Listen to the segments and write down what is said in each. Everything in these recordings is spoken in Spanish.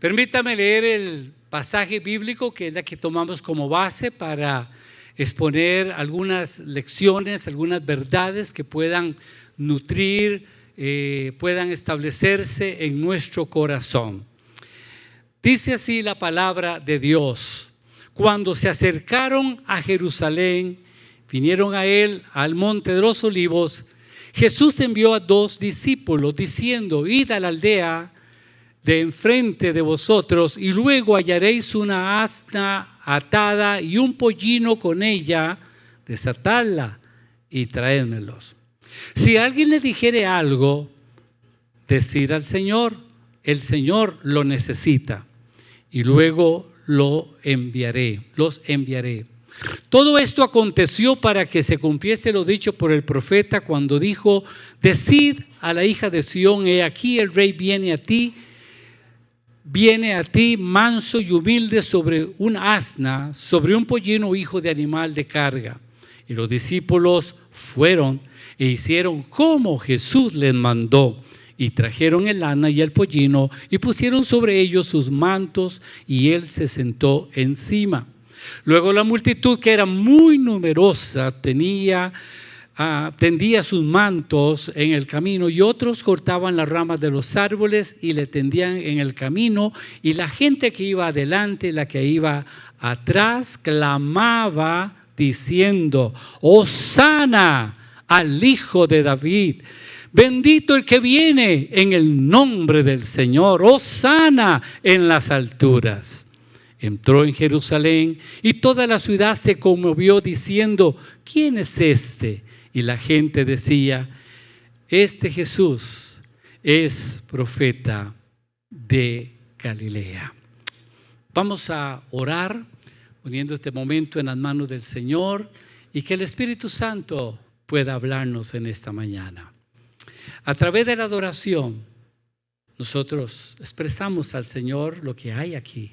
Permítame leer el pasaje bíblico que es la que tomamos como base para exponer algunas lecciones, algunas verdades que puedan nutrir, puedan establecerse en nuestro corazón. Dice así la palabra de Dios: cuando se acercaron a Jerusalén, vinieron a él al monte de los olivos, Jesús envió a 2 discípulos diciendo: id a la aldea de enfrente de vosotros y luego hallaréis una asna atada y un pollino con ella, desatadla y traédmelos. Si alguien le dijere algo, decid al Señor, el Señor lo necesita y luego los enviaré. Todo esto aconteció para que se cumpliese lo dicho por el profeta cuando dijo: decid a la hija de Sión, he aquí el rey viene a ti manso y humilde sobre un asna, sobre un pollino hijo de animal de carga. Y los discípulos fueron e hicieron como Jesús les mandó, y trajeron el asna y el pollino y pusieron sobre ellos sus mantos, y él se sentó encima. Luego la multitud, que era muy numerosa, tendía sus mantos en el camino, y otros cortaban las ramas de los árboles y le tendían en el camino, y la gente que iba adelante y la que iba atrás clamaba diciendo: Hosana al Hijo de David, bendito el que viene en el nombre del Señor, hosana en las alturas. Entró en Jerusalén y toda la ciudad se conmovió diciendo: ¿quién es este? Y la gente decía: este Jesús es profeta de Galilea. Vamos a orar poniendo este momento en las manos del Señor y que el Espíritu Santo pueda hablarnos en esta mañana. A través de la adoración, nosotros expresamos al Señor lo que hay aquí.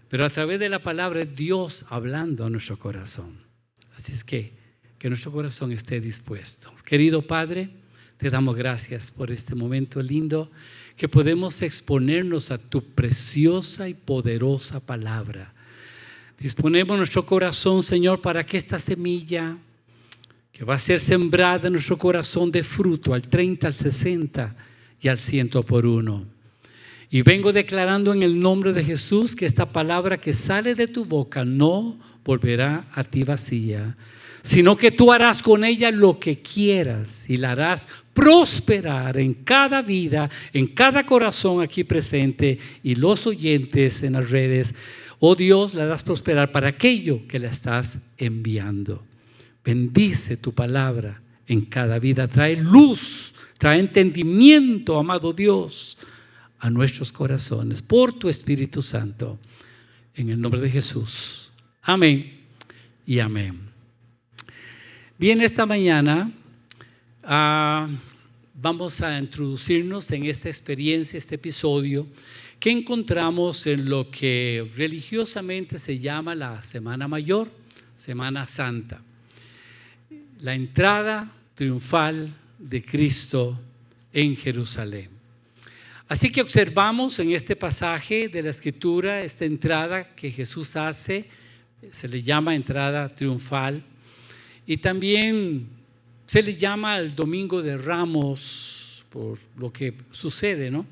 Pero a través de la palabra es Dios hablando a nuestro corazón. Así es que nuestro corazón esté dispuesto. Querido Padre, te damos gracias por este momento lindo que podemos exponernos a tu preciosa y poderosa palabra. Disponemos nuestro corazón, Señor, para que esta semilla que va a ser sembrada en nuestro corazón de fruto al 30, al 60 y al 100 por uno. Y vengo declarando en el nombre de Jesús que esta palabra que sale de tu boca no volverá a ti vacía, sino que tú harás con ella lo que quieras y la harás prosperar en cada vida, en cada corazón aquí presente y los oyentes en las redes. Oh Dios, la harás prosperar para aquello que la estás enviando. Bendice tu palabra en cada vida. Trae luz, trae entendimiento, amado Dios, a nuestros corazones por tu Espíritu Santo. En el nombre de Jesús. Amén y amén. Bien, esta mañana vamos a introducirnos en esta experiencia, este episodio que encontramos en lo que religiosamente se llama la Semana Mayor, Semana Santa. La entrada triunfal de Cristo en Jerusalén. Así que observamos en este pasaje de la Escritura esta entrada que Jesús hace, se le llama entrada triunfal, y también se le llama el Domingo de Ramos por lo que sucede, ¿no?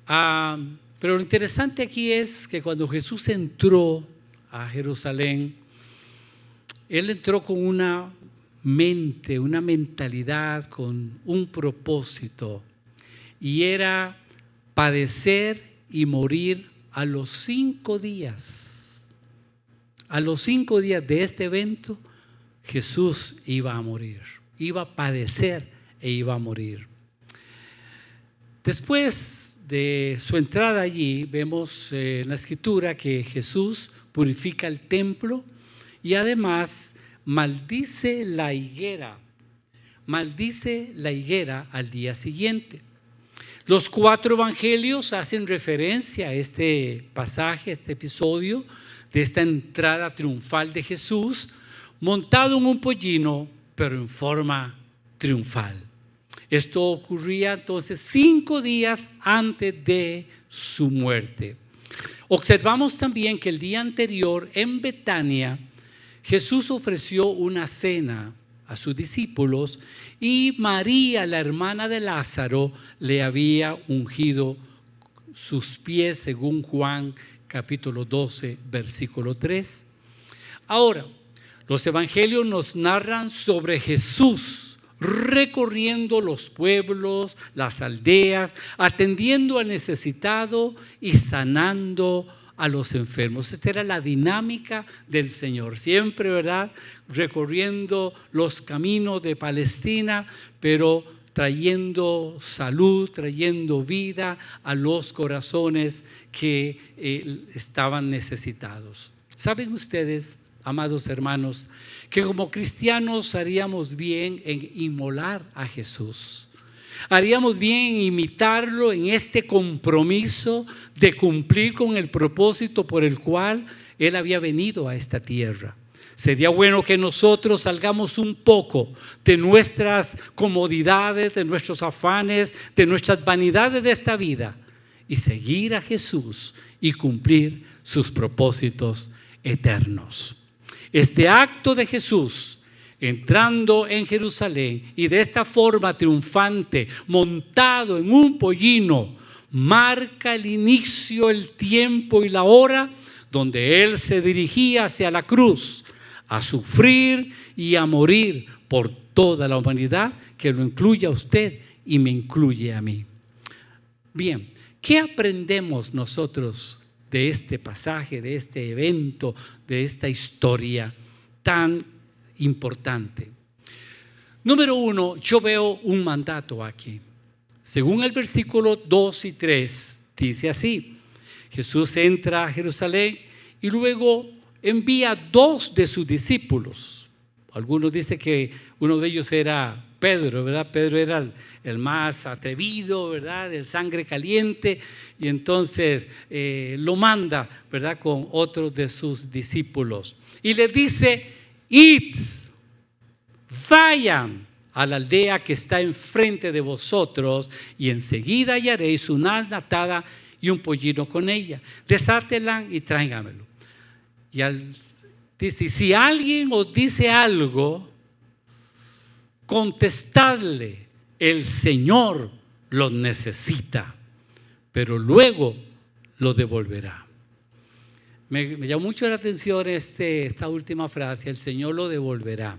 Pero lo interesante aquí es que cuando Jesús entró a Jerusalén, Él entró con una mente, una mentalidad, con un propósito, y era padecer y morir a los 5 días. A los 5 días de este evento, Jesús iba a morir, iba a padecer e iba a morir. Después de su entrada allí, vemos en la Escritura que Jesús purifica el templo y además maldice la higuera al día siguiente. Los 4 evangelios hacen referencia a este pasaje, a este episodio de esta entrada triunfal de Jesús, montado en un pollino, pero en forma triunfal. Esto ocurría entonces 5 días antes de su muerte. Observamos también que el día anterior en Betania, Jesús ofreció una cena a sus discípulos y María, la hermana de Lázaro, le había ungido sus pies según Juan capítulo 12, versículo 3. Ahora, los evangelios nos narran sobre Jesús recorriendo los pueblos, las aldeas, atendiendo al necesitado y sanando a los enfermos. Esta era la dinámica del Señor, siempre, ¿verdad?, recorriendo los caminos de Palestina, pero trayendo salud, trayendo vida a los corazones que estaban necesitados. ¿Saben ustedes, amados hermanos, que como cristianos haríamos bien en inmolar a Jesús? Haríamos bien en imitarlo en este compromiso de cumplir con el propósito por el cual Él había venido a esta tierra. Sería bueno que nosotros salgamos un poco de nuestras comodidades, de nuestros afanes, de nuestras vanidades de esta vida y seguir a Jesús y cumplir sus propósitos eternos. Este acto de Jesús entrando en Jerusalén y de esta forma triunfante, montado en un pollino, marca el inicio, el tiempo y la hora donde Él se dirigía hacia la cruz a sufrir y a morir por toda la humanidad, que lo incluye a usted y me incluye a mí. Bien, ¿qué aprendemos nosotros de este pasaje, de este evento, de esta historia tan importante? Número 1, yo veo un mandato aquí. Según el versículo 2 y 3, dice así: Jesús entra a Jerusalén y luego envía 2 de sus discípulos. Algunos dicen que uno de ellos era Pedro, ¿verdad? Pedro era el más atrevido, ¿verdad? El sangre caliente, y entonces lo manda, ¿verdad?, con otros de sus discípulos. Y les dice: id, vayan a la aldea que está enfrente de vosotros y enseguida hallaréis una asna atada y un pollino con ella. Desátela y tráigamelo. Y dice: si alguien os dice algo, contestadle: el Señor lo necesita, pero luego lo devolverá. Me llamó mucho la atención esta última frase: el Señor lo devolverá.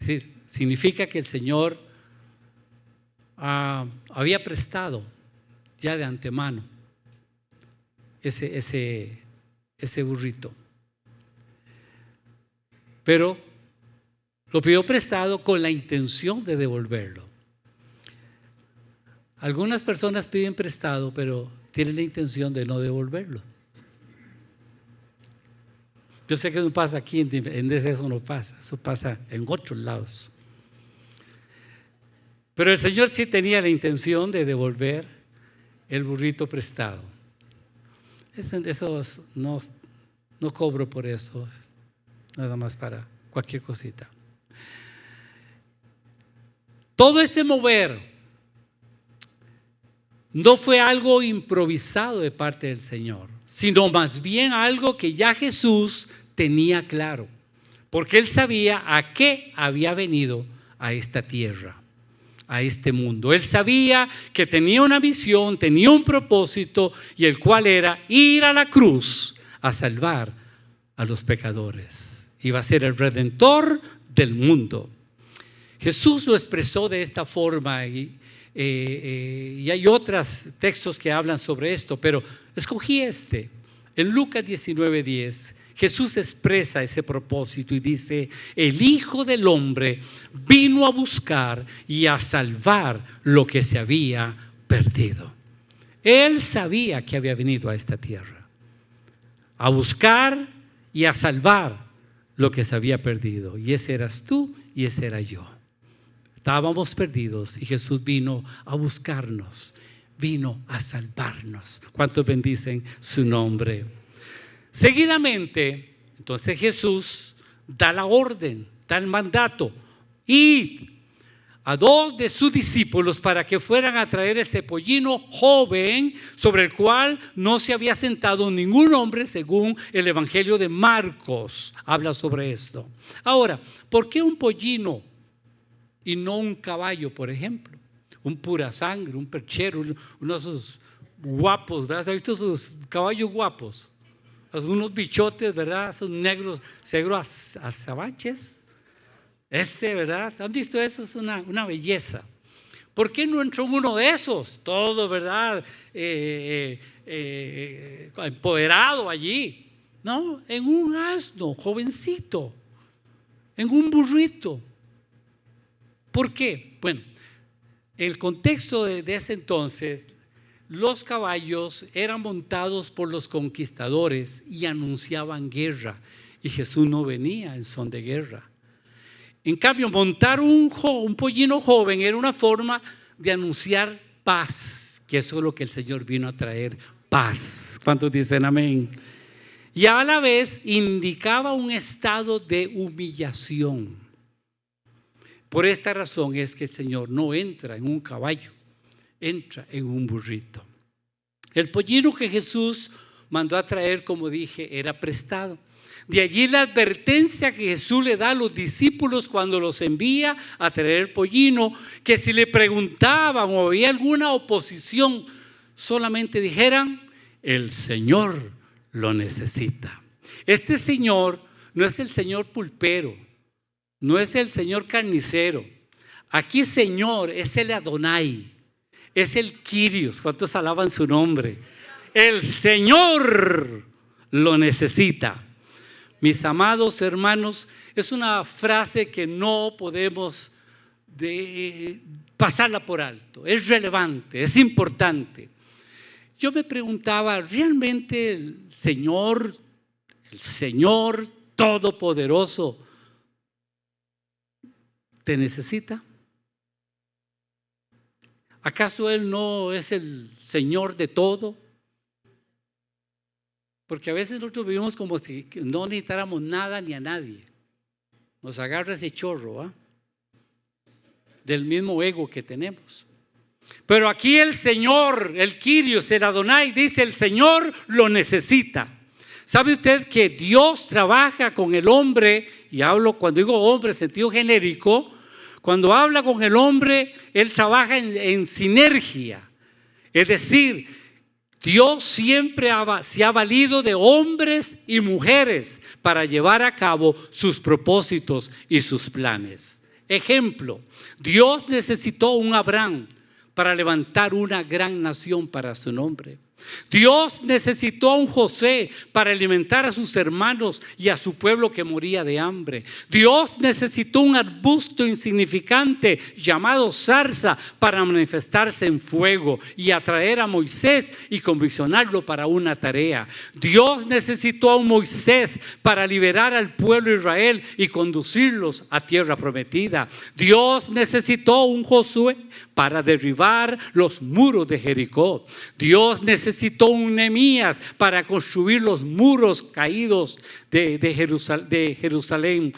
Es decir, significa que el Señor había prestado ya de antemano ese burrito, pero lo pidió prestado con la intención de devolverlo. Algunas personas piden prestado, pero tienen la intención de no devolverlo. Yo sé que no pasa aquí, en eso no pasa, eso pasa en otros lados. Pero el Señor sí tenía la intención de devolver el burrito prestado. Eso no cobro por eso, nada más para cualquier cosita. Todo este mover no fue algo improvisado de parte del Señor, sino más bien algo que ya Jesús tenía claro, porque Él sabía a qué había venido a esta tierra, a este mundo. Él sabía que tenía una misión, tenía un propósito, y el cual era ir a la cruz a salvar a los pecadores. Iba a ser el redentor del mundo. Jesús lo expresó de esta forma y hay otros textos que hablan sobre esto, pero escogí este. En Lucas 19:10, Jesús expresa ese propósito y dice: el Hijo del Hombre vino a buscar y a salvar lo que se había perdido. Él sabía que había venido a esta tierra a buscar y a salvar lo que se había perdido, y ese eras tú y ese era yo. Estábamos perdidos y Jesús vino a buscarnos, vino a salvarnos. ¿Cuántos bendicen su nombre? Seguidamente, entonces Jesús da la orden, da el mandato: id a 2 de sus discípulos para que fueran a traer ese pollino joven sobre el cual no se había sentado ningún hombre, según el Evangelio de Marcos habla sobre esto. Ahora, ¿por qué un pollino y no un caballo, por ejemplo? Un pura sangre, un perchero, uno de esos guapos, ¿verdad? ¿Has visto esos caballos guapos? Unos bichotes, ¿verdad? Esos negros, azabaches. Ese, ¿verdad? ¿Han visto eso? Es una belleza. ¿Por qué no entró uno de esos? Todo, ¿verdad? Empoderado allí. No, en un asno, jovencito, en un burrito. ¿Por qué? Bueno, el contexto de ese entonces, los caballos eran montados por los conquistadores y anunciaban guerra, y Jesús no venía en son de guerra. En cambio, montar un pollino joven era una forma de anunciar paz, que eso es lo que el Señor vino a traer, paz. ¿Cuántos dicen amén? Y a la vez indicaba un estado de humillación. Por esta razón es que el Señor no entra en un caballo, entra en un burrito. El pollino que Jesús mandó a traer, como dije, era prestado. De allí la advertencia que Jesús le da a los discípulos cuando los envía a traer el pollino, que si le preguntaban o había alguna oposición, solamente dijeran: el Señor lo necesita. Este Señor no es el Señor pulpero, no es el Señor carnicero. Aquí Señor es el Adonai, es el Kyrios. ¿Cuántos alaban su nombre? El Señor lo necesita. Mis amados hermanos, es una frase que no podemos pasarla por alto. Es relevante, es importante. Yo me preguntaba, ¿realmente el Señor Todopoderoso te necesita? ¿Acaso Él no es el Señor de todo? Porque a veces nosotros vivimos como si no necesitáramos nada ni a nadie. Nos agarra ese chorro, ¿eh? Del mismo ego que tenemos. Pero aquí el Señor, el Kyrios, el Adonai, dice: el Señor lo necesita. ¿Sabe usted que Dios trabaja con el hombre? Y hablo, cuando digo hombre en sentido genérico, cuando habla con el hombre, Él trabaja en sinergia. Es decir, Dios siempre se ha valido de hombres y mujeres para llevar a cabo sus propósitos y sus planes. Ejemplo, Dios necesitó un Abraham para levantar una gran nación para su nombre. Dios necesitó a un José para alimentar a sus hermanos y a su pueblo que moría de hambre. Dios necesitó un arbusto insignificante llamado zarza para manifestarse en fuego y atraer a Moisés y comisionarlo para una tarea. Dios necesitó a un Moisés para liberar al pueblo de Israel y conducirlos a tierra prometida. Dios necesitó un Josué para derribar los muros de Jericó. Dios necesitó un Nehemías para construir los muros caídos de Jerusalén.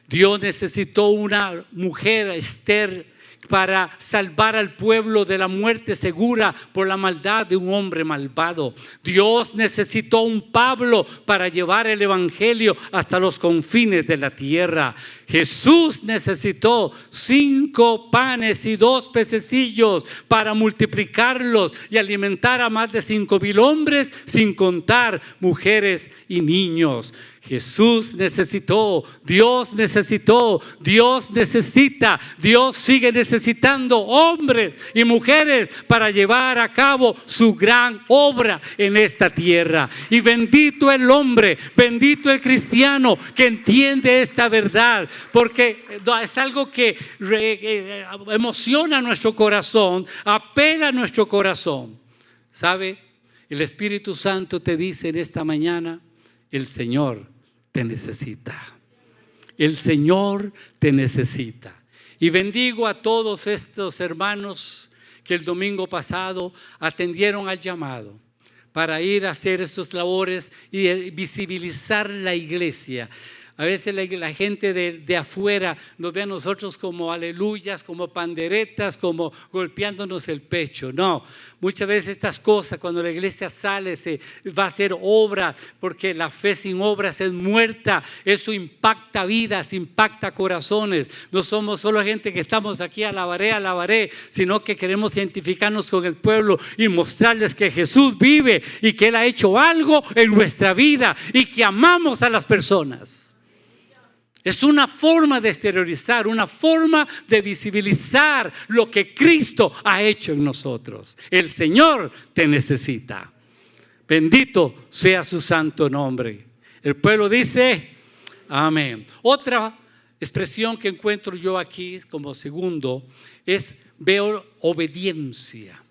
Dios necesitó una mujer, Esther, para salvar al pueblo de la muerte segura por la maldad de un hombre malvado. Dios necesitó un Pablo para llevar el evangelio hasta los confines de la tierra. Jesús necesitó 5 panes y 2 pececillos para multiplicarlos y alimentar a más de 5,000 hombres, sin contar mujeres y niños. Jesús necesitó, Dios necesitó, Dios necesita, Dios sigue necesitando hombres y mujeres para llevar a cabo su gran obra en esta tierra. Y bendito el hombre, bendito el cristiano que entiende esta verdad, porque es algo que emociona nuestro corazón, apela a nuestro corazón. ¿Sabe? El Espíritu Santo te dice en esta mañana: el Señor te necesita. El Señor te necesita. Y bendigo a todos estos hermanos que el domingo pasado atendieron al llamado para ir a hacer estas labores y visibilizar la iglesia. A veces la gente de afuera nos ve a nosotros como aleluyas, como panderetas, como golpeándonos el pecho. No, muchas veces estas cosas, cuando la iglesia sale, se va a hacer obra, porque la fe sin obras es muerta. Eso impacta vidas, impacta corazones. No somos solo gente que estamos aquí alabaré, sino que queremos identificarnos con el pueblo y mostrarles que Jesús vive y que Él ha hecho algo en nuestra vida y que amamos a las personas. Es una forma de exteriorizar, una forma de visibilizar lo que Cristo ha hecho en nosotros. El Señor te necesita. Bendito sea su santo nombre. El pueblo dice, amén. Otra expresión que encuentro yo aquí como segundo es veo obediencia.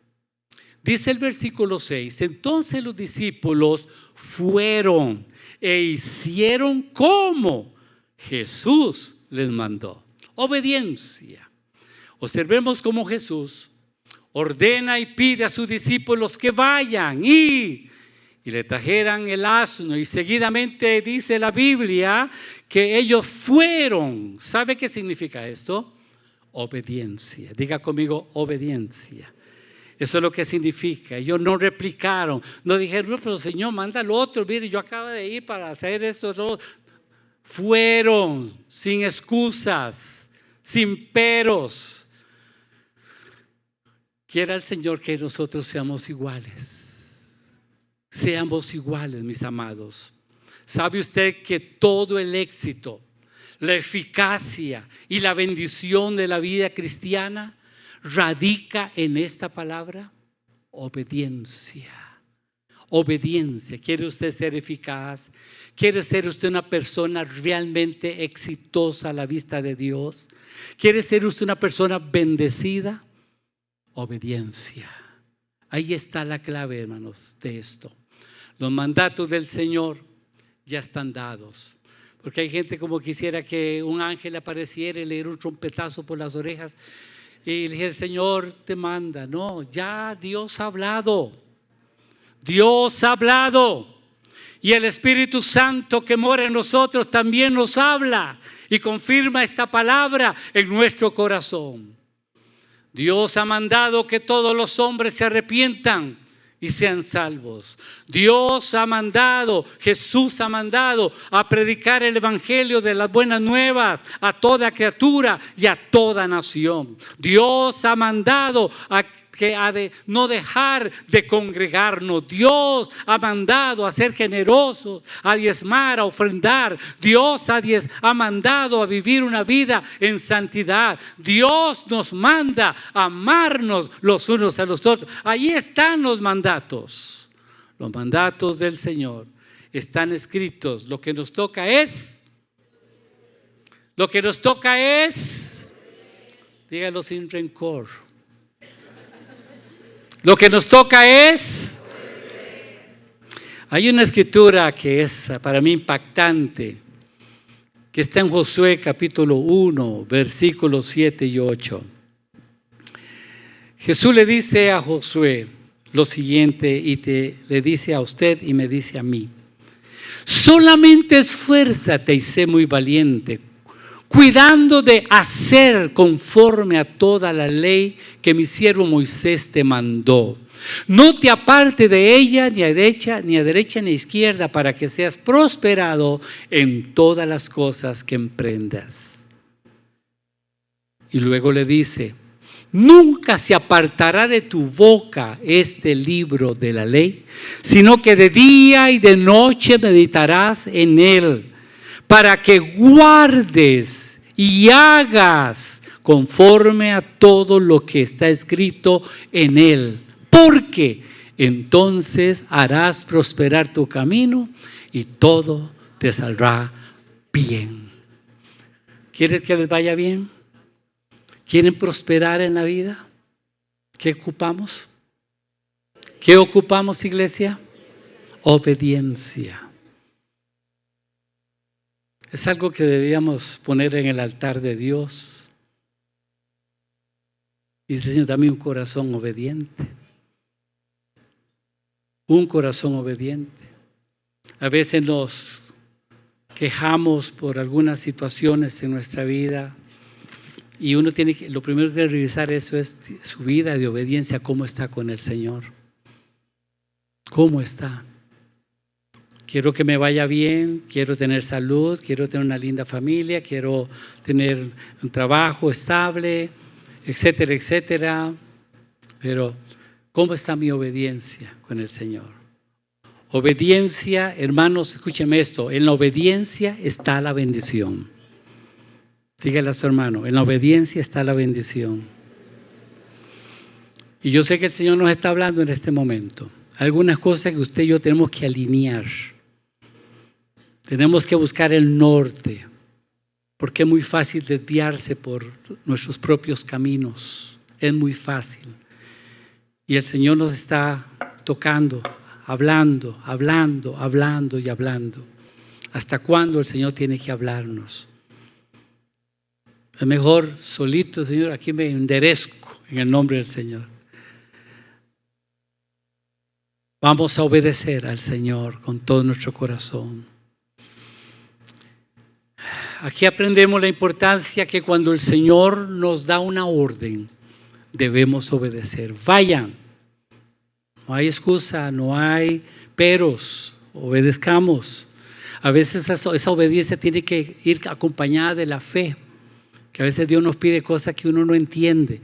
Dice el versículo 6, entonces los discípulos fueron e hicieron como Jesús les mandó. Obediencia. Observemos cómo Jesús ordena y pide a sus discípulos que vayan y le trajeran el asno, y seguidamente dice la Biblia que ellos fueron. ¿Sabe qué significa esto? Obediencia. Diga conmigo, obediencia. Eso es lo que significa. Ellos no replicaron, no dijeron, no, pero Señor, manda al otro, mire, yo acabo de ir para hacer esto. Fueron sin excusas, sin peros. Quiera el Señor que nosotros seamos iguales. Seamos iguales, mis amados. ¿Sabe usted que todo el éxito, la eficacia y la bendición de la vida cristiana radica en esta palabra? Obediencia. Obediencia. ¿Quiere usted ser eficaz? ¿Quiere ser usted una persona realmente exitosa a la vista de Dios? ¿Quiere ser usted una persona bendecida? Obediencia. Ahí está la clave, hermanos, de esto. Los mandatos del Señor ya están dados. Porque hay gente como quisiera que un ángel apareciera y le diera un trompetazo por las orejas y le dijera, el Señor te manda. No, ya Dios ha hablado. Dios ha hablado. Y el Espíritu Santo que mora en nosotros también nos habla y confirma esta palabra en nuestro corazón. Dios ha mandado que todos los hombres se arrepientan y sean salvos. Dios ha mandado, Jesús ha mandado a predicar el evangelio de las buenas nuevas a toda criatura y a toda nación. Dios ha mandado a no dejar de congregarnos. Dios ha mandado a ser generosos, a diezmar, a ofrendar. Dios ha mandado a vivir una vida en santidad. Dios nos manda a amarnos los unos a los otros. Ahí están los mandatos. Los mandatos del Señor están escritos. Lo que nos toca es, dígalo sin rencor. Lo que nos toca es, hay una escritura que es para mí impactante, que está en Josué capítulo 1, versículos 7 y 8. Jesús le dice a Josué lo siguiente y le dice a usted y me dice a mí: solamente esfuérzate y sé muy valiente, cuidando de hacer conforme a toda la ley que mi siervo Moisés te mandó. No te aparte de ella ni a derecha ni a izquierda, para que seas prosperado en todas las cosas que emprendas. Y luego le dice: nunca se apartará de tu boca este libro de la ley, sino que de día y de noche meditarás en él, para que guardes y hagas conforme a todo lo que está escrito en él, porque entonces harás prosperar tu camino y todo te saldrá bien. ¿Quieres que les vaya bien? ¿Quieren prosperar en la vida? ¿Qué ocupamos? ¿Qué ocupamos, iglesia? Obediencia. Es algo que deberíamos poner en el altar de Dios. Y Señor, dame un corazón obediente. Un corazón obediente. A veces nos quejamos por algunas situaciones en nuestra vida y uno tiene que, lo primero que revisar eso es su vida de obediencia, cómo está con el Señor. ¿Cómo está? Quiero que me vaya bien, quiero tener salud, quiero tener una linda familia, quiero tener un trabajo estable, etcétera, etcétera. Pero, ¿cómo está mi obediencia con el Señor? Obediencia, hermanos, escúcheme esto, en la obediencia está la bendición. Dígale a su hermano, en la obediencia está la bendición. Y yo sé que el Señor nos está hablando en este momento. Algunas cosas que usted y yo tenemos que alinear. Tenemos que buscar el norte, porque es muy fácil desviarse por nuestros propios caminos. Es muy fácil. Y el Señor nos está tocando, hablando y hablando. ¿Hasta cuándo el Señor tiene que hablarnos? Es mejor solito, Señor, aquí me enderezco en el nombre del Señor. Vamos a obedecer al Señor con todo nuestro corazón. Aquí aprendemos la importancia que cuando el Señor nos da una orden, debemos obedecer. Vayan. No hay excusa, no hay peros. Obedezcamos. A veces esa obediencia tiene que ir acompañada de la fe. Que a veces Dios nos pide cosas que uno no entiende.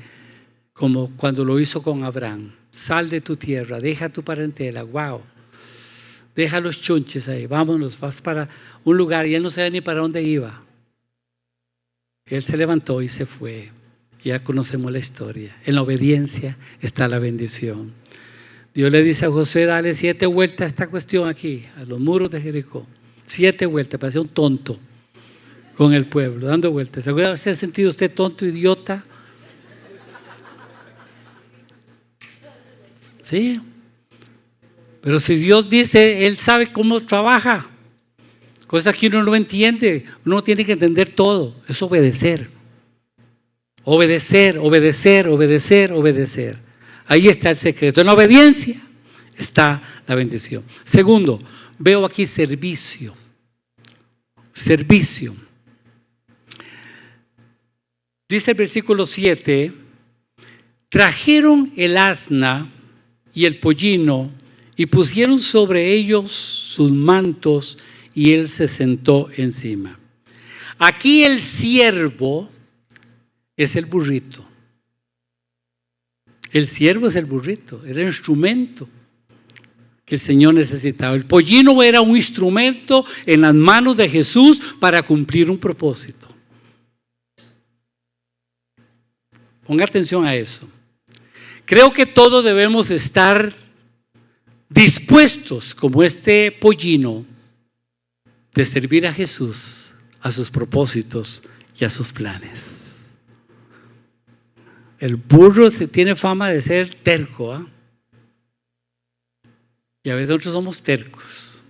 Como cuando lo hizo con Abraham. Sal de tu tierra, deja tu parentela. Wow. Deja los chunches ahí. Vámonos, vas para un lugar. Y él no sabía ni para dónde iba. Él se levantó y se fue. Ya conocemos la historia. En la obediencia está la bendición. Dios le dice a Josué, dale 7 vueltas a esta cuestión aquí, a los muros de Jericó. 7 vueltas, parecía un tonto con el pueblo, dando vueltas. ¿Se acuerda haberse sentido usted tonto, idiota? Sí. Pero si Dios dice, Él sabe cómo trabaja. Cosas que uno no entiende, uno tiene que entender todo, es obedecer. Obedecer, obedecer, obedecer, obedecer. Ahí está el secreto. En la obediencia está la bendición. Segundo, veo aquí servicio. Servicio. Dice el versículo 7, trajeron el asna y el pollino y pusieron sobre ellos sus mantos y él se sentó encima. Aquí el siervo es el burrito. El siervo es el burrito, era el instrumento que el Señor necesitaba. El pollino era un instrumento en las manos de Jesús para cumplir un propósito. Ponga atención a eso. Creo que todos debemos estar dispuestos, como este pollino, de servir a Jesús, a sus propósitos y a sus planes. El burro se tiene fama de ser terco, ¿eh? Y a veces nosotros somos tercos.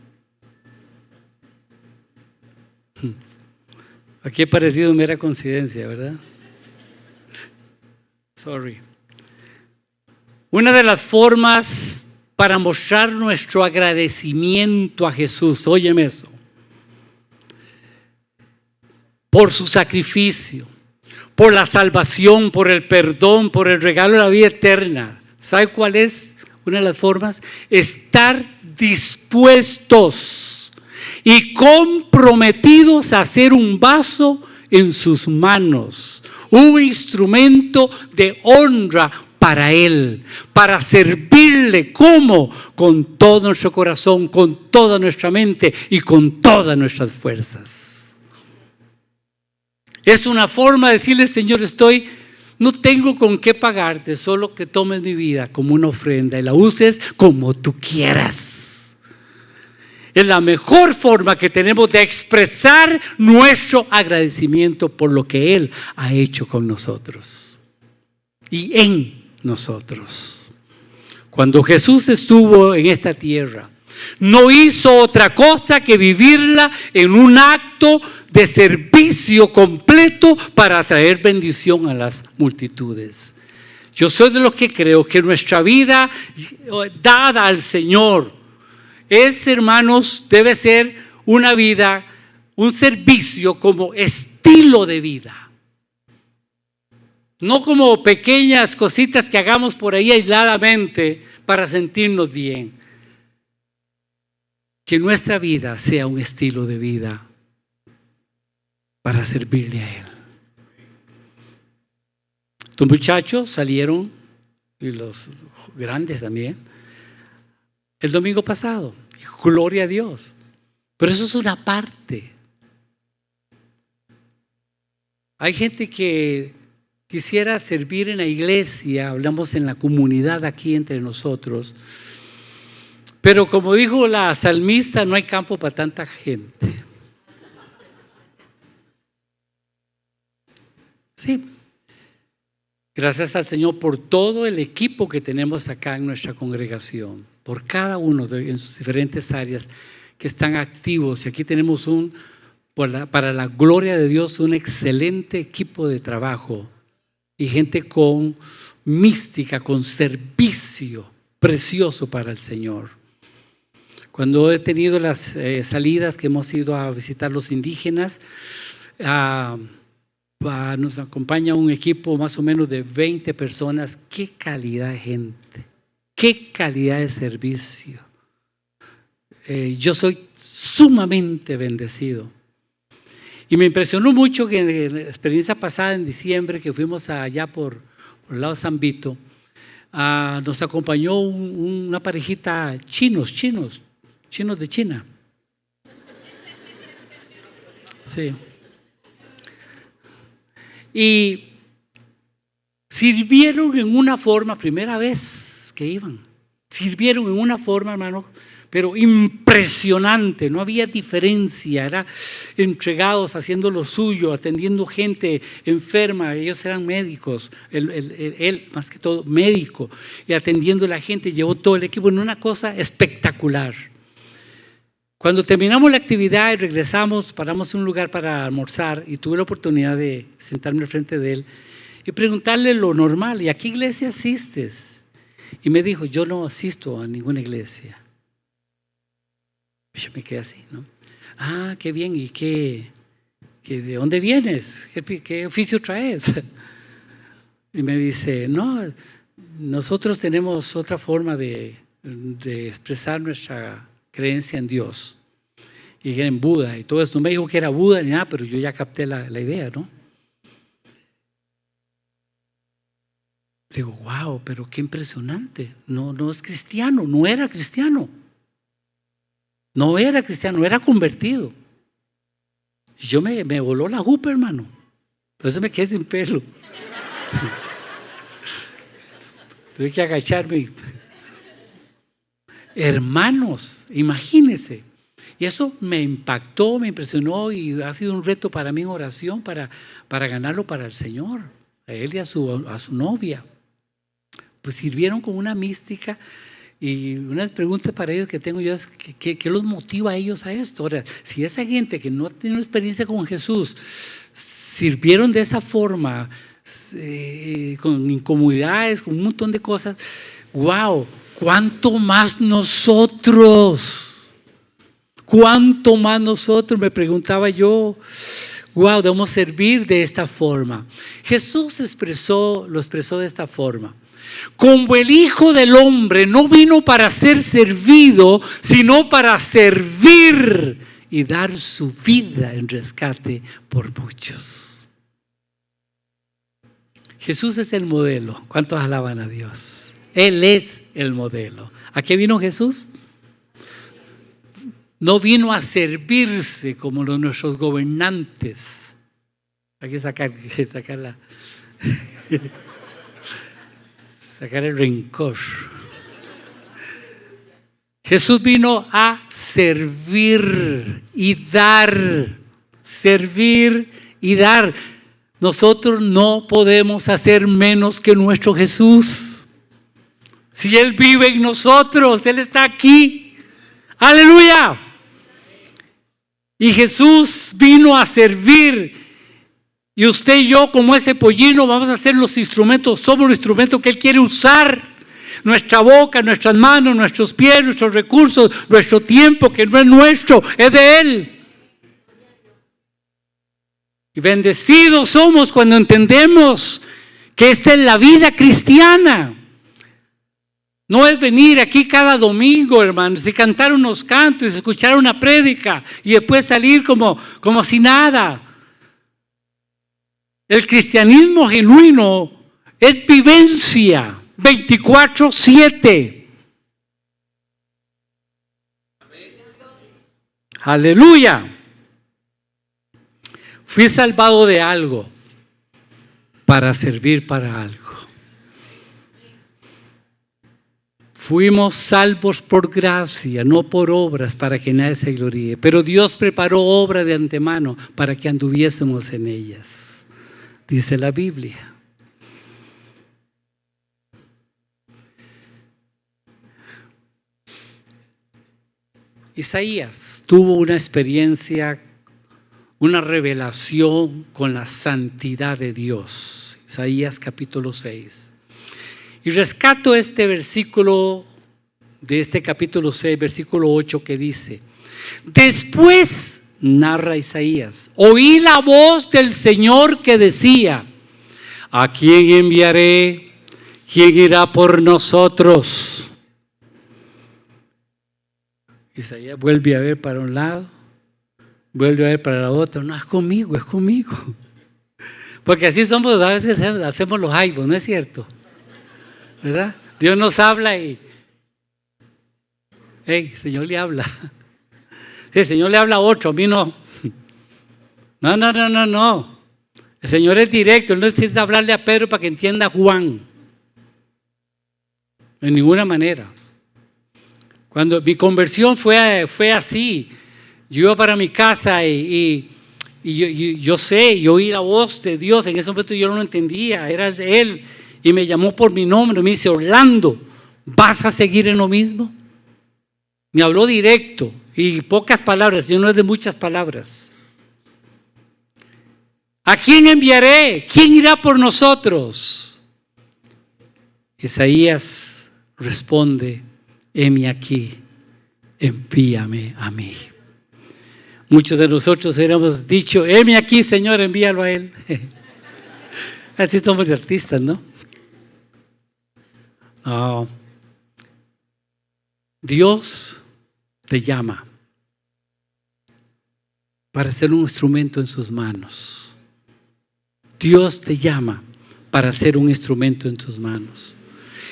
Aquí he parecido mera coincidencia, ¿verdad? Sorry. Una de las formas para mostrar nuestro agradecimiento a Jesús, óyeme eso, por su sacrificio, por la salvación, por el perdón, por el regalo de la vida eterna. ¿Sabe cuál es una de las formas? Estar dispuestos y comprometidos a hacer un vaso en sus manos, un instrumento de honra para Él, para servirle. ¿Cómo? Con todo nuestro corazón, con toda nuestra mente y con todas nuestras fuerzas. Es una forma de decirle, Señor, no tengo con qué pagarte, solo que tomes mi vida como una ofrenda y la uses como tú quieras. Es la mejor forma que tenemos de expresar nuestro agradecimiento por lo que Él ha hecho con nosotros y en nosotros. Cuando Jesús estuvo en esta tierra, no hizo otra cosa que vivirla en un acto de servicio completo para traer bendición a las multitudes. Yo soy de los que creo que nuestra vida dada al Señor hermanos, debe ser una vida un servicio como estilo de vida. No como pequeñas cositas que hagamos por ahí aisladamente para sentirnos bien. Que nuestra vida sea un estilo de vida para servirle a Él. Los muchachos salieron, y los grandes también, el domingo pasado. Gloria a Dios. Pero eso es una parte. Hay gente que quisiera servir en la iglesia, hablamos en la comunidad aquí entre nosotros, pero como dijo la salmista, no hay campo para tanta gente. Sí. Gracias al Señor por todo el equipo que tenemos acá en nuestra congregación, por cada uno en sus diferentes áreas que están activos. Y aquí tenemos para la gloria de Dios, un excelente equipo de trabajo y gente con mística, con servicio precioso para el Señor. Cuando he tenido las salidas que hemos ido a visitar los indígenas, nos acompaña un equipo más o menos de 20 personas. ¡Qué calidad de gente! ¡Qué calidad de servicio! Yo soy sumamente bendecido. Y me impresionó mucho que en la experiencia pasada, en diciembre, que fuimos allá por el lado de San Vito, nos acompañó una parejita chinos de China. Sí. Y sirvieron en una forma, primera vez que iban, sirvieron en una forma, hermanos, pero impresionante, no había diferencia, eran entregados haciendo lo suyo, atendiendo gente enferma, ellos eran médicos, él más que todo médico, y atendiendo a la gente, llevó todo el equipo en una cosa espectacular. Cuando terminamos la actividad y regresamos, paramos en un lugar para almorzar y tuve la oportunidad de sentarme al frente de él y preguntarle lo normal, ¿y a qué iglesia asistes? Y me dijo, yo no asisto a ninguna iglesia. Y yo me quedé así, ¿no? Ah, qué bien, ¿y de dónde vienes? ¿Qué oficio traes? Y me dice, no, nosotros tenemos otra forma de expresar nuestra creencia en Dios y en Buda y todo esto. No me dijo que era Buda ni nada, pero yo ya capté la idea, ¿no? Digo, wow, pero qué impresionante. No es cristiano, no era cristiano. No era cristiano, era convertido. Y yo me voló la jupa, hermano. Por eso me quedé sin pelo. Tuve que agacharme. Hermanos, imagínense. Y eso me impactó, me impresionó y ha sido un reto para mí en oración para ganarlo para el Señor, a él y a su novia. Pues sirvieron con una mística. Y una pregunta para ellos que tengo yo es, ¿qué los motiva a ellos a esto? Ahora, si esa gente que no tiene una experiencia con Jesús sirvieron de esa forma, con incomodidades, con un montón de cosas, ¡wow! ¿Cuánto más nosotros? ¿Cuánto más nosotros? Me preguntaba yo. ¡Wow! Debemos servir de esta forma. Jesús lo expresó de esta forma. Como el Hijo del Hombre no vino para ser servido, sino para servir y dar su vida en rescate por muchos. Jesús es el modelo. ¿Cuántos alaban a Dios? Él es el modelo. ¿A qué vino Jesús? No vino a servirse como nuestros gobernantes. Hay que sacar el rencor. Jesús vino a servir y dar. Servir y dar. Nosotros no podemos hacer menos que nuestro Jesús. Si Él vive en nosotros, Él está aquí. ¡Aleluya! Y Jesús vino a servir. Y usted y yo, como ese pollino, vamos a ser los instrumentos, somos los instrumentos que Él quiere usar. Nuestra boca, nuestras manos, nuestros pies, nuestros recursos, nuestro tiempo, que no es nuestro, es de Él. Y bendecidos somos cuando entendemos que esta es la vida cristiana. No es venir aquí cada domingo, hermanos, y cantar unos cantos y escuchar una prédica y después salir como si nada. El cristianismo genuino es vivencia 24/7. Aleluya. Fui salvado de algo para servir para algo. Fuimos salvos por gracia, no por obras, para que nadie se gloríe. Pero Dios preparó obra de antemano para que anduviésemos en ellas, dice la Biblia. Isaías tuvo una experiencia, una revelación con la santidad de Dios. Isaías capítulo 6. Y rescato este versículo de este capítulo 6, versículo 8, que dice: después, narra Isaías, oí la voz del Señor que decía: ¿a quién enviaré? ¿Quién irá por nosotros? Isaías vuelve a ver para un lado, vuelve a ver para el otro. No, es conmigo, es conmigo. Porque así somos, a veces hacemos los jaibos, ¿no es cierto? ¿Verdad? Dios nos habla y el Señor le habla. Sí, el Señor le habla a otro, a mí no. No. El Señor es directo, Él no necesita hablarle a Pedro para que entienda a Juan. De ninguna manera. Cuando mi conversión fue así, yo iba para mi casa y yo oí la voz de Dios. En ese momento yo no lo entendía, era Él. Y me llamó por mi nombre, me dice: Orlando, ¿vas a seguir en lo mismo? Me habló directo y pocas palabras, yo no es de muchas palabras. ¿A quién enviaré? ¿Quién irá por nosotros? Isaías responde: heme aquí, envíame a mí. Muchos de nosotros hubiéramos dicho: heme aquí, Señor, envíalo a Él. Así somos de artistas, ¿no? No. Dios te llama para ser un instrumento en sus manos. Dios te llama para ser un instrumento en tus manos.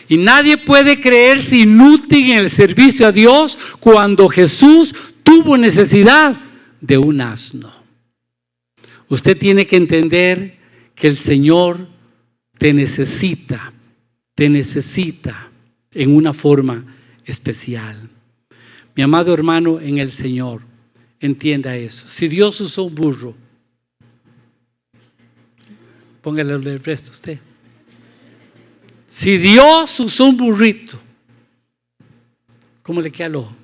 Y nadie puede creerse inútil en el servicio a Dios cuando Jesús tuvo necesidad de un asno. Usted tiene que entender que el Señor te necesita en una forma especial. Mi amado hermano en el Señor, entienda eso. Si Dios usó un burro, póngale el resto usted. Si Dios usó un burrito, ¿cómo le queda el ojo?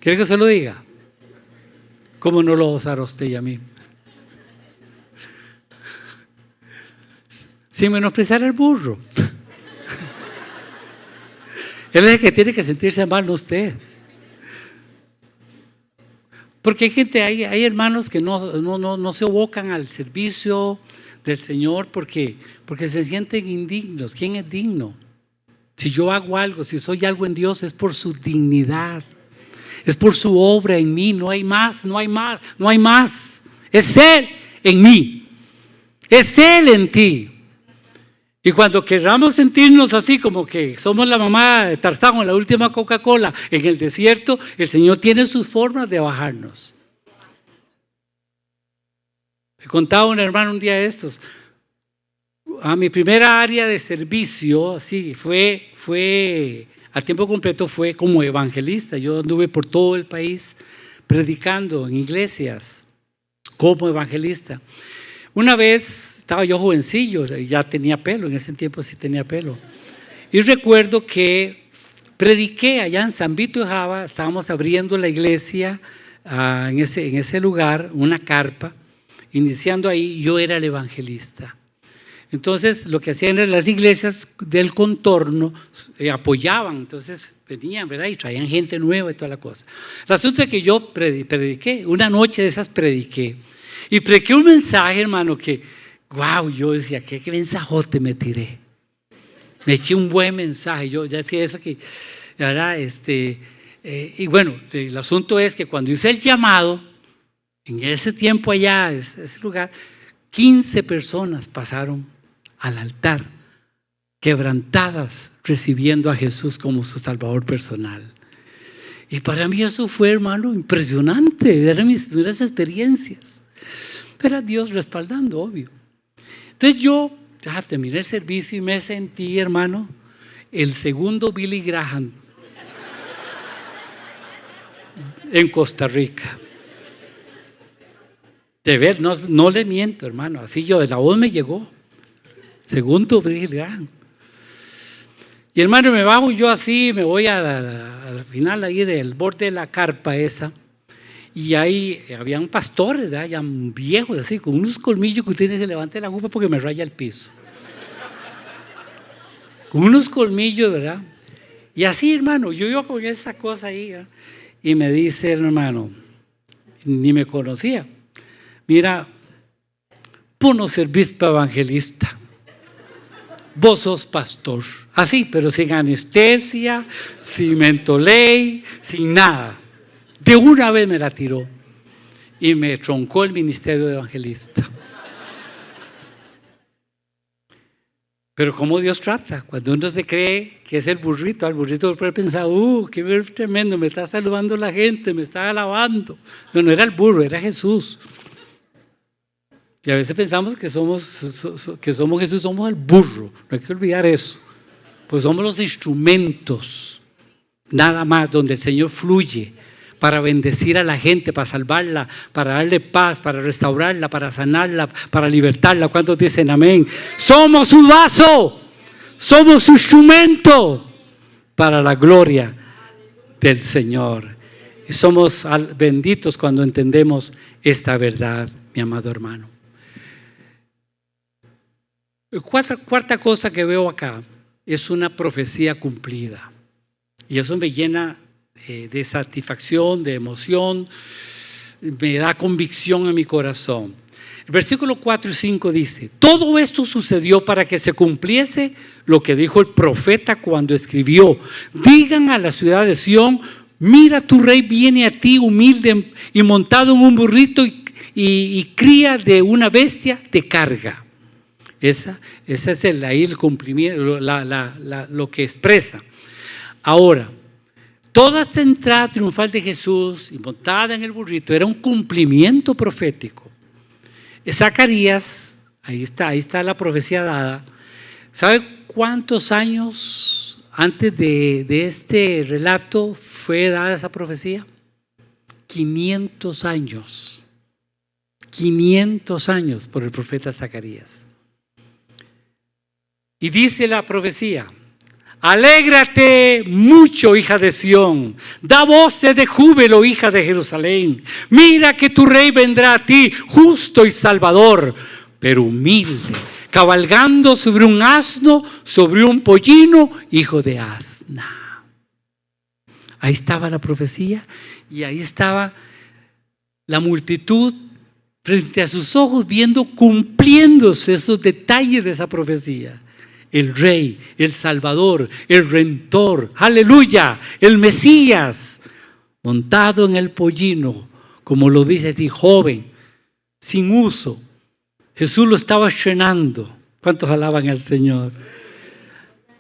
¿Quiere que se lo diga? ¿Cómo no lo va a usar a usted y a mí? Sin menospreciar al burro. Él es el que tiene que sentirse mal, no usted. Porque hay gente, hay hermanos que no se abocan al servicio del Señor porque se sienten indignos. ¿Quién es digno? Si yo hago algo, si soy algo en Dios, es por su dignidad, es por su obra en mí. No hay más. Es Él en mí, es Él en ti. Y cuando queramos sentirnos así como que somos la mamá de Tarzán o la última Coca-Cola en el desierto, el Señor tiene sus formas de bajarnos. Me contaba un hermano un día de estos: a mi primera área de servicio, así fue a tiempo completo, fue como evangelista. Yo anduve por todo el país predicando en iglesias como evangelista. Una vez estaba yo jovencillo, ya tenía pelo, en ese tiempo sí tenía pelo. Y recuerdo que prediqué allá en San Vito de Java, estábamos abriendo la iglesia en ese lugar, una carpa, iniciando ahí. Yo era el evangelista. Entonces lo que hacían en las iglesias del contorno apoyaban, entonces venían, ¿verdad? Y traían gente nueva y toda la cosa. El asunto es que yo prediqué, una noche de esas prediqué. Y prediqué un mensaje, hermano, que, wow, yo decía, qué mensajote me tiré. Me eché un buen mensaje. Yo ya decía eso que, ¿verdad? Y bueno, el asunto es que cuando hice el llamado, en ese tiempo allá, ese lugar, 15 personas pasaron al altar, quebrantadas, recibiendo a Jesús como su Salvador personal. Y para mí eso fue, hermano, impresionante. Eran mis primeras experiencias. Pero Dios respaldando, obvio. Entonces yo terminé el servicio y me sentí, hermano, el segundo Billy Graham en Costa Rica. De ver, no le miento, hermano. Así yo, la voz me llegó. Segundo Billy Graham. Y hermano, me bajo yo así, me voy al final ahí del borde de la carpa esa. Y ahí habían pastores, ¿verdad? Ya viejos así, con unos colmillos que usted se levante la jupa porque me raya el piso. Con unos colmillos, ¿verdad? Y así, hermano, yo iba con esa cosa ahí, ¿verdad? Y me dice el hermano, ni me conocía, mira, vos no servís para evangelista. Vos sos pastor, así, pero sin anestesia, sin mentoley, sin nada. De una vez me la tiró y me troncó el ministerio de evangelista. Pero cómo Dios trata, cuando uno se cree que es el burrito, al burrito puede pensar, qué tremendo, me está saludando la gente, me está alabando. No era el burro, era Jesús. Y a veces pensamos que somos Jesús, somos el burro. No hay que olvidar eso. Pues somos los instrumentos, nada más, donde el Señor fluye para bendecir a la gente, para salvarla, para darle paz, para restaurarla, para sanarla, para libertarla. ¿Cuántos dicen amén? Somos un vaso, somos su instrumento para la gloria del Señor. Y somos benditos cuando entendemos esta verdad, mi amado hermano. Cuarta cosa que veo acá es una profecía cumplida. Y eso me llena de satisfacción, de emoción, me da convicción en mi corazón. El versículo 4 y 5 dice: todo esto sucedió para que se cumpliese lo que dijo el profeta cuando escribió: digan a la ciudad de Sión, mira, tu rey viene a ti humilde y montado en un burrito y cría de una bestia de carga. Esa es ahí el cumplimiento, lo que expresa. Ahora, toda esta entrada triunfal de Jesús y montada en el burrito era un cumplimiento profético. Zacarías, ahí está la profecía dada. ¿Sabe cuántos años antes de este relato fue dada esa profecía? 500 años. 500 años por el profeta Zacarías. Y dice la profecía: alégrate mucho, hija de Sión, da voces de júbilo, hija de Jerusalén. Mira que tu rey vendrá a ti, justo y salvador, pero humilde, cabalgando sobre un asno, sobre un pollino, hijo de asna. Ahí estaba la profecía y ahí estaba la multitud frente a sus ojos viendo cumpliéndose esos detalles de esa profecía. El Rey, el Salvador, el Redentor, aleluya, el Mesías, montado en el pollino, como lo dice así, joven, sin uso. Jesús lo estaba estrenando. ¿Cuántos alaban al Señor?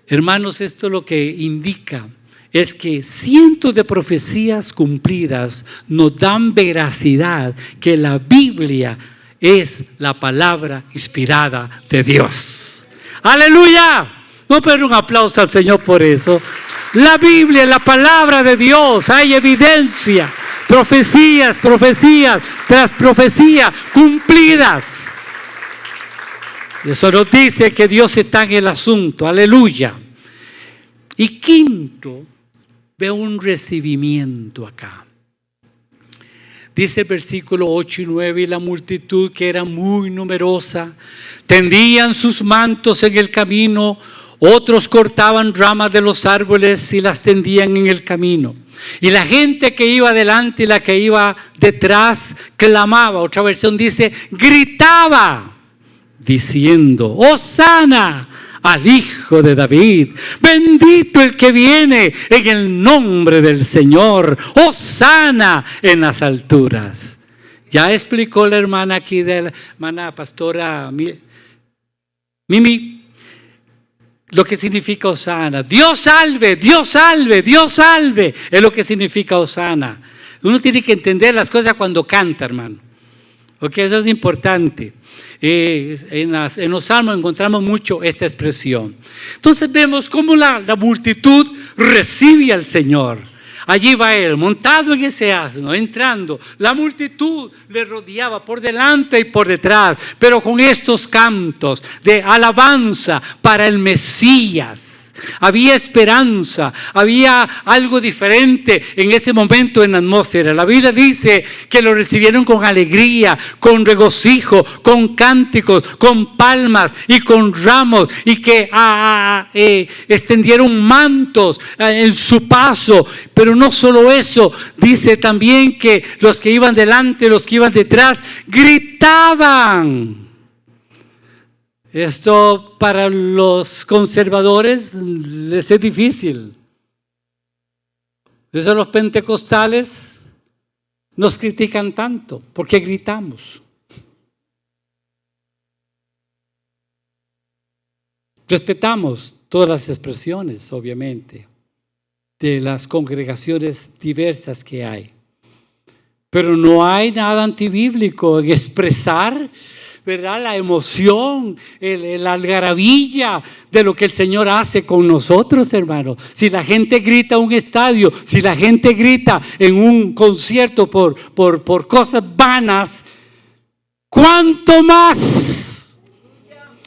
Hermanos, esto lo que indica es que cientos de profecías cumplidas nos dan veracidad que la Biblia es la palabra inspirada de Dios. ¡Aleluya! No, pero un aplauso al Señor por eso. La Biblia es la palabra de Dios. Hay evidencia. Profecías tras profecía cumplidas. Y eso nos dice que Dios está en el asunto. ¡Aleluya! Y quinto, veo un recibimiento acá. Dice el versículo 8 y 9, y la multitud, que era muy numerosa, tendían sus mantos en el camino, Otros cortaban ramas de los árboles y las tendían en el camino. Y la gente que iba delante y la que iba detrás clamaba. Otra versión dice, gritaba, diciendo, ¡Hosana al Hijo de David! Bendito el que viene en el nombre del Señor. ¡Hosana en las alturas! Ya explicó la hermana aquí, de la hermana pastora Mimi, lo que significa Hosana. Dios salve, Dios salve, Dios salve. Es lo que significa Hosana. Uno tiene que entender las cosas cuando canta, hermano. Ok, eso es importante. En los salmos encontramos mucho esta expresión. Entonces vemos cómo la multitud recibe al Señor. Allí va él, montado en ese asno, entrando. La multitud le rodeaba por delante y por detrás, pero con estos cantos de alabanza para el Mesías. Había esperanza, había algo diferente en ese momento en la atmósfera. La Biblia dice que lo recibieron con alegría, con regocijo, con cánticos, con palmas y con ramos, y que extendieron mantos en su paso. Pero no solo eso, dice también que los que iban delante, los que iban detrás, gritaban. Esto para los conservadores les es difícil. Por eso los pentecostales nos critican tanto, porque gritamos. Respetamos todas las expresiones, obviamente, de las congregaciones diversas que hay. Pero no hay nada antibíblico en expresar, ¿verdad?, la emoción, la algarabía de lo que el Señor hace con nosotros, hermanos. Si la gente grita en un estadio, si la gente grita en un concierto por cosas vanas, ¿cuánto más?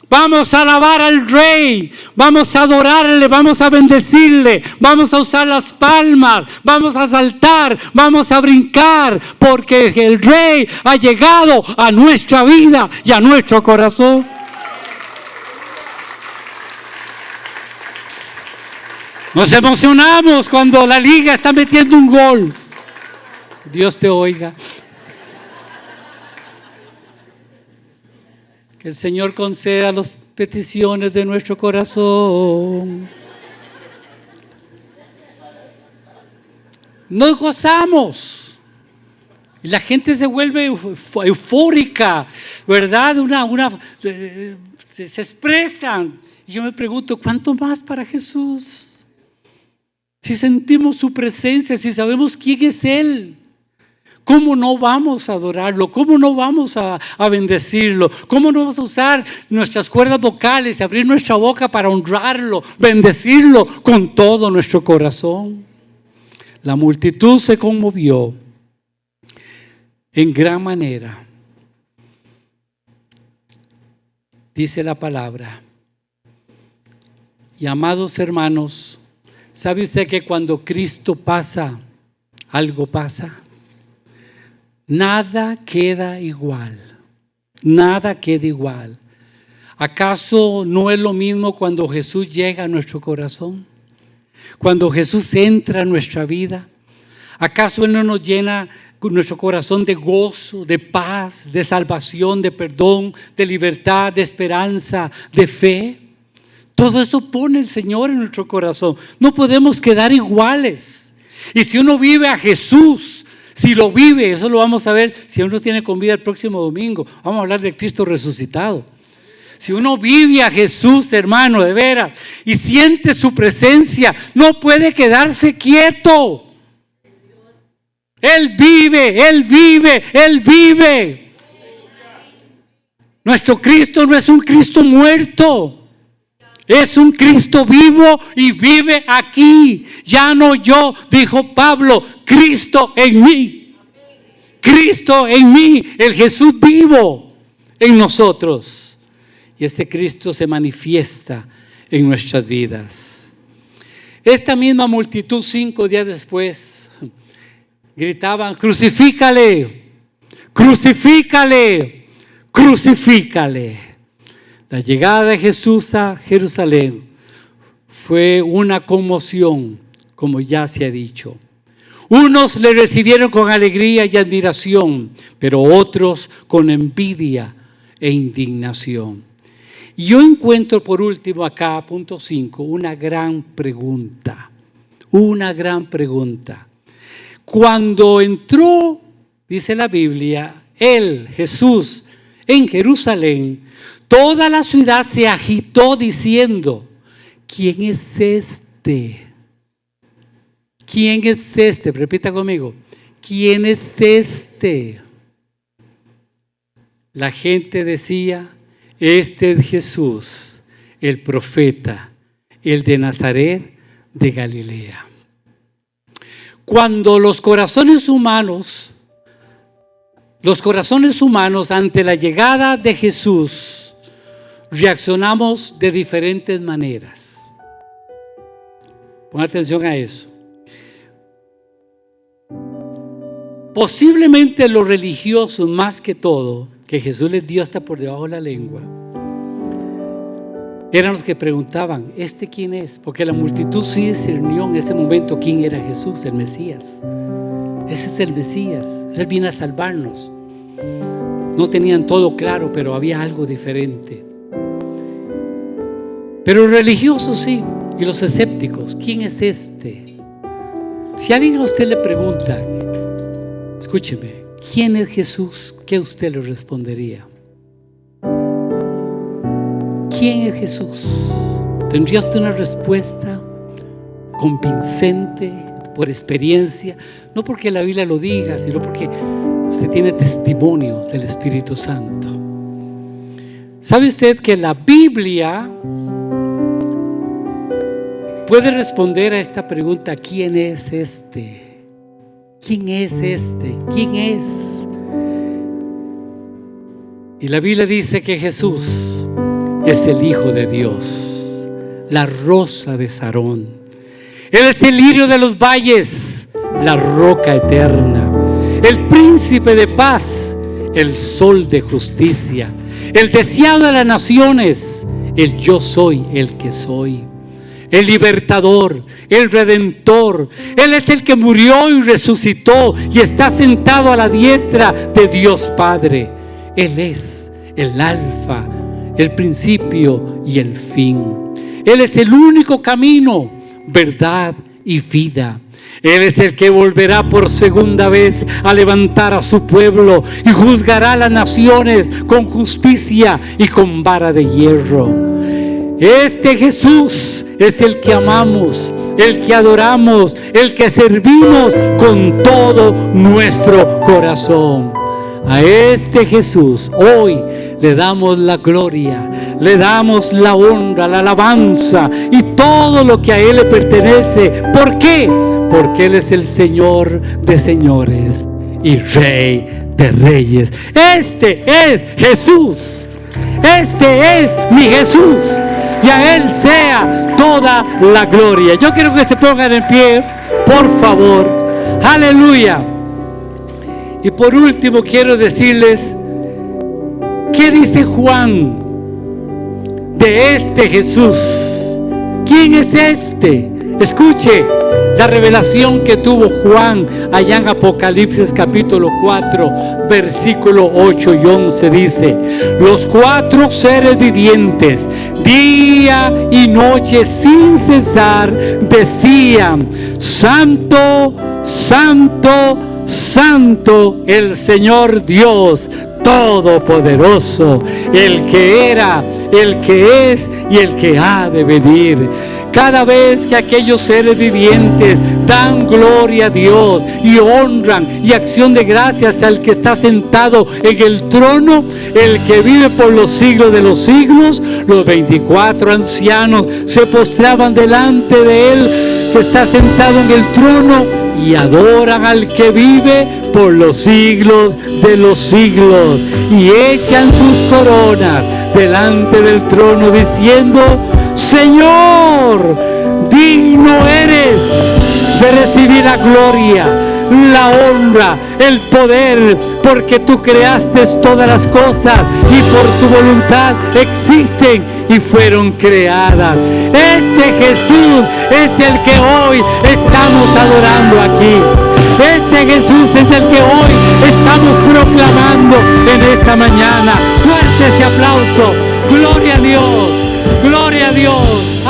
Vamos a alabar al Rey, vamos a adorarle, vamos a bendecirle, vamos a usar las palmas, vamos a saltar, vamos a brincar, porque el Rey ha llegado a nuestra vida y a nuestro corazón. Nos emocionamos cuando la liga está metiendo un gol. Dios te oiga. Que el Señor conceda las peticiones de nuestro corazón. Nos gozamos. Y la gente se vuelve eufórica, ¿verdad? Se expresan. Y yo me pregunto, ¿cuánto más para Jesús? Si sentimos su presencia, si sabemos quién es Él. ¿Cómo no vamos a adorarlo? ¿Cómo no vamos a bendecirlo? ¿Cómo no vamos a usar nuestras cuerdas vocales y abrir nuestra boca para honrarlo, bendecirlo con todo nuestro corazón? La multitud se conmovió en gran manera. Dice la palabra. Y amados hermanos, ¿sabe usted que cuando Cristo pasa, algo pasa? Nada queda igual, nada queda igual. ¿Acaso no es lo mismo cuando Jesús llega a nuestro corazón? Cuando Jesús entra a nuestra vida, ¿acaso Él no nos llena nuestro corazón de gozo, de paz, de salvación, de perdón, de libertad, de esperanza, de fe? Todo eso pone el Señor en nuestro corazón. No podemos quedar iguales. Y si uno vive a Jesús, si lo vive, eso lo vamos a ver si uno tiene con vida el próximo domingo. Vamos a hablar de Cristo resucitado. Si uno vive a Jesús, hermano, de veras, y siente su presencia, no puede quedarse quieto. Él vive, Él vive, Él vive. Nuestro Cristo no es un Cristo muerto. Es un Cristo vivo y vive aquí. Ya no yo, dijo Pablo, Cristo en mí. Cristo en mí, el Jesús vivo en nosotros. Y ese Cristo se manifiesta en nuestras vidas. Esta misma multitud 5 días después gritaban, crucifícale, crucifícale, crucifícale. La llegada de Jesús a Jerusalén fue una conmoción, como ya se ha dicho. Unos le recibieron con alegría y admiración, pero otros con envidia e indignación. Y yo encuentro por último acá, punto 5, una gran pregunta. Una gran pregunta. Cuando entró, dice la Biblia, él, Jesús, en Jerusalén, toda la ciudad se agitó diciendo: ¿quién es este? ¿Quién es este? Repita conmigo. ¿Quién es este? La gente decía: este es Jesús, el profeta, el de Nazaret de Galilea. Cuando los corazones humanos ante la llegada de Jesús, reaccionamos de diferentes maneras. Pon atención a eso. Posiblemente los religiosos, más que todo, que Jesús les dio hasta por debajo de la lengua, eran los que preguntaban: ¿este quién es? Porque la multitud sí discernió en ese momento quién era Jesús, el Mesías. Ese es el Mesías, Él viene a salvarnos. No tenían todo claro, pero había algo diferente. Pero los religiosos sí, y los escépticos: ¿quién es este? Si alguien a usted le pregunta, escúcheme, ¿quién es Jesús? ¿Qué usted le respondería? ¿Quién es Jesús? ¿Tendría usted una respuesta convincente por experiencia? No porque la Biblia lo diga, sino porque usted tiene testimonio del Espíritu Santo. ¿Sabe usted que la Biblia puede responder a esta pregunta: ¿quién es este? ¿Quién es este? ¿Quién es? Y la Biblia dice que Jesús es el Hijo de Dios, la rosa de Sarón. Él es el lirio de los valles, la roca eterna, el príncipe de paz, el sol de justicia, el deseado de las naciones, el yo soy el que soy, el libertador, el redentor. Él es el que murió y resucitó y está sentado a la diestra de Dios Padre. Él es el alfa, el principio y el fin. Él es el único camino, verdad y vida. Él es el que volverá por segunda vez a levantar a su pueblo y juzgará a las naciones con justicia y con vara de hierro. Este Jesús es el que amamos, el que adoramos, el que servimos con todo nuestro corazón. A este Jesús hoy le damos la gloria, le damos la honra, la alabanza y todo lo que a Él le pertenece. ¿Por qué? Porque Él es el Señor de señores y Rey de reyes. Este es Jesús. Este es mi Jesús. Y a Él sea toda la gloria. Yo quiero que se pongan en pie, por favor. Aleluya. Y por último quiero decirles, ¿qué dice Juan de este Jesús? ¿Quién es este? Escuche la revelación que tuvo Juan allá en Apocalipsis capítulo 4, versículo 8 y 11. Dice: los cuatro seres vivientes, día y noche sin cesar, decían: Santo, Santo, Santo, el Señor Dios Todopoderoso, el que era, el que es y el que ha de venir. Cada vez que aquellos seres vivientes dan gloria a Dios y honran y acción de gracias al que está sentado en el trono, el que vive por los siglos de los siglos, los 24 ancianos se postraban delante de Él que está sentado en el trono y adoran al que vive por los siglos de los siglos y echan sus coronas delante del trono diciendo: Señor, digno eres de recibir la gloria, la honra, el poder, porque tú creaste todas las cosas y por tu voluntad existen y fueron creadas. Este Jesús es el que hoy estamos adorando aquí. Este Jesús es el que hoy estamos proclamando en esta mañana. Fuerte ese aplauso. Gloria a Dios. Gloria a Dios.